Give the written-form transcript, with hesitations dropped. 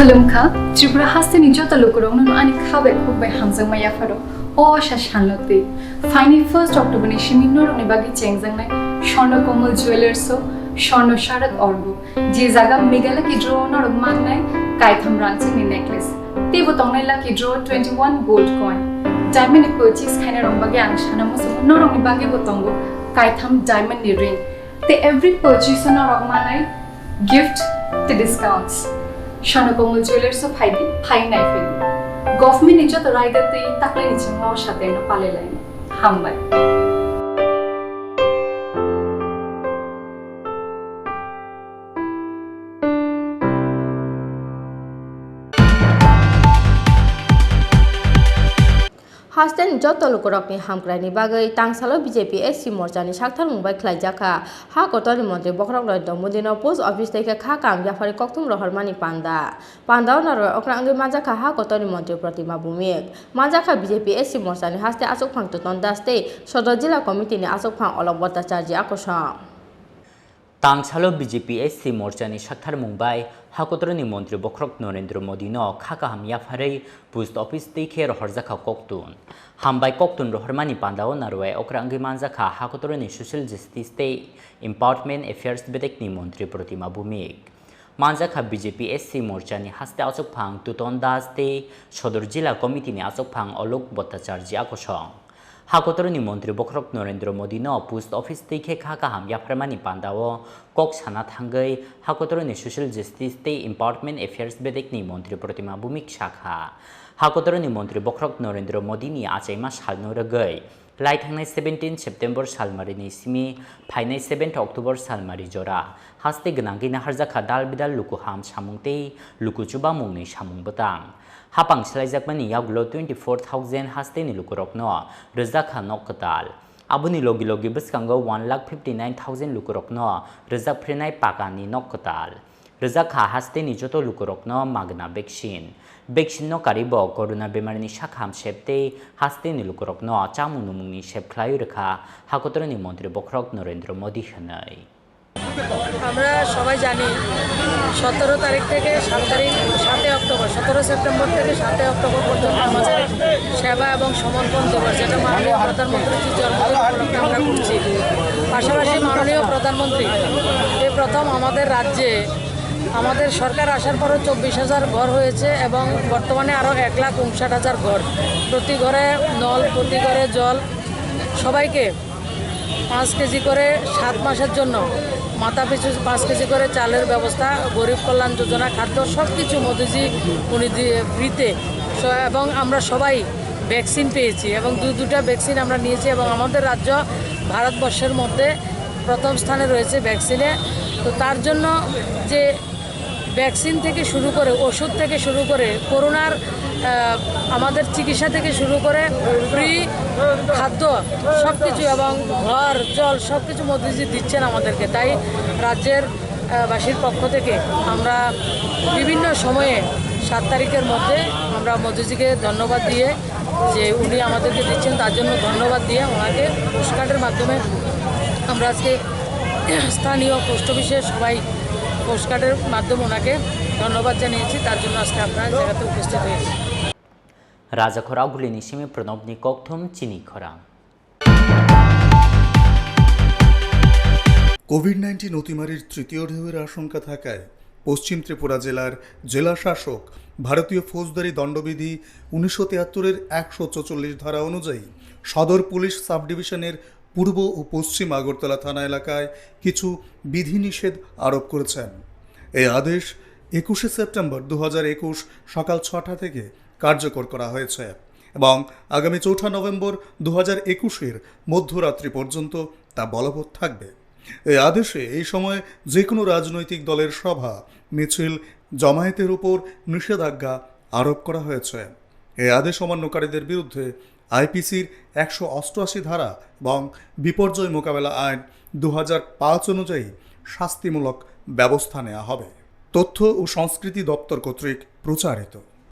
Khulumkha, Tripura haste ni jota lokorong no ani khabe khubbe hamjang ma Yapharwi o sha shanlote. Finally 1st October ni shiminor ni bagi chengjang nai Shorno Komal Jewelers so Shorno Sharat Orgo. Je jaga megala ki draw nor man nai Kaitham ranching ni necklace. Te botong nai lucky draw 21 gold coin. Diamond ni purchase khane rong bagi ang shana mo so norong ni bagi botongo Kaitham diamond ni ring. Te every purchase nor rong man nai gift te discounts. Shorno Komal Jewelers so phai nai feli. Government ni jota rider te takle ni chimo shate no pale line. Hambai. Hasten joto lokorokni hamkraini bagai tangsalo BJP SC morchani sakthar mumbai khlaijaka Hakotorni Mantri Bokhorok Modino post office থেকে Khakaham Yapharwi Koktun Rohormani Pandao naro okrangi majaka Hakotorni Mantri Pratima Bumik majaka BJP SC morchani haste asok phang tuton daste Sodor Jila Committee ni asok phang olok bhattacharya akosam Tangsalo BJP SC morchani sakthar mumbai Hakotorni Mantri Bokhorok Narendra Modino Khakaham Yapharwi post office twikhe Rohorjakha Koktun Hambai Koktun Rohormani Pandao narwe okrangi manjaka Hakotorni Social Justice te Empowerment Affairs bedekni Mantri Pratima Bumik manjaka BJP SC morchani haste asok phang tuton das te Sodor Jila Committee ni asok phang olok bhattacharya akosam Hakotorni Mantri Bokhorok Narendra Modino post office twikhe Khakaham Yapharwi Pandao kok sana thangai Hakotorni Social Justice te Empowerment Affairs bedekni Mantri Pratima Bumik shakha Hakotorni Mantri Bokhorok Narendra Modini achaima salno ragai lai thangnai 17 September salmari ni simi phainai 7 October salmari jora haste gnangi Naharjakha dal bidal lukuham samungte lukuchuba mungni samung batang Hapang Selajakmani Yaglo 24,000 haste ni lukurokno Rohorjakha Nokkatal Abuni logi biskango 1,59,000 lukurokno Rohorjakha Prenai Pakani Nokkatal Rohorjakha haste ni joto lukurokno magna vaccine no karibo corona bemarni shakham shepte haste ni lukurokno chamunumungni shepkhlai rakha Hakotorni Mantri Bokhorok Narendra Modi hanai আমরা সবাই জানি 17 তারিখ থেকে 7 October 17 September থেকে 7 October পর্যন্ত আমাদের সেবা এবং সমর্পণ দিবস যেটা মাননীয় প্রধানমন্ত্রীর জন্মদিন উপলক্ষে আমরা করছি পাশাপাশি মাননীয় প্রধানমন্ত্রী এই প্রথম আমাদের রাজ্যে আমাদের সরকার আসার পরও 24,000 ঘর হয়েছে এবং বর্তমানে আরও 1,59,000 ঘর প্রতি ঘরে নল প্রতি ঘরে জল সবাইকে 5 কেজি করে 7 মাসের জন্য মাথা পিছু 5 কেজি করে চালের ব্যবস্থা গরিব কল্যাণ যোজনা খাদ্য সব কিছু মোদিজি উনি ফ্রিতে এবং আমরা সবাই ভ্যাকসিন পেয়েছি এবং দুটা ভ্যাকসিন আমরা নিয়েছি এবং আমাদের রাজ্য ভারতবর্ষের মধ্যে প্রথম স্থানে রয়েছে ভ্যাকসিনে তো তার জন্য যে ভ্যাকসিন থেকে শুরু করে ওষুধ থেকে শুরু করে করোনার আমাদের চিকিৎসা থেকে শুরু করে ফ্রি খাদ্য সব কিছু এবং ঘর জল সব কিছু মোদিজি দিচ্ছেন আমাদেরকে তাই রাজ্যের বাসীর পক্ষ থেকে আমরা বিভিন্ন সময়ে 7 তারিখের মধ্যে আমরা মোদিজিকে ধন্যবাদ দিয়ে যে উনি আমাদেরকে দিচ্ছেন তার জন্য ধন্যবাদ দিয়ে ওনাকে পোস্টকার্ডের মাধ্যমে আমরা আজকে স্থানীয় পোস্ট অফিসে সবাই পোস্টকার্ডের মাধ্যমে ওনাকে ধন্যবাদ জানিয়েছি তার জন্য আজকে আপনারা জায়গাতে উপস্থিত হয়েছি Raja Khorang Simi Pranobni Koktun Chini Khorang কোভিড-19 অতিমারির তৃতীয় ঢেউয়ের আশঙ্কা থাকায় পশ্চিম ত্রিপুরা জেলার জেলা শাসক ভারতীয় ফৌজদারি দণ্ডবিধি 1973-এর 144 ধারা অনুযায়ী সদর পুলিশ সাব ডিভিশনের পূর্ব ও পশ্চিম আগরতলা থানা এলাকায় কিছু বিধিনিষেধ আরোপ করেছেন এই আদেশ 21 সেপ্টেম্বর 2021 সকাল 6টা থেকে কার্যকর করা হয়েছে এবং আগামী 4 নভেম্বর 2021-এর মধ্যরাত্রি পর্যন্ত তা বলবৎ থাকবে এই আদেশে এই সময় যে কোনো রাজনৈতিক দলের সভা মিছিল জমায়েতের উপর নিষেধাজ্ঞা আরোপ করা হয়েছে এই আদেশ অমান্যকারীদের বিরুদ্ধে আইপিসির 188 ধারা এবং বিপর্যয় মোকাবেলা আইন 2005 অনুযায়ী শাস্তিমূলক ব্যবস্থা নেওয়া হবে তথ্য ও সংস্কৃতি দপ্তর কর্তৃক প্রচারিত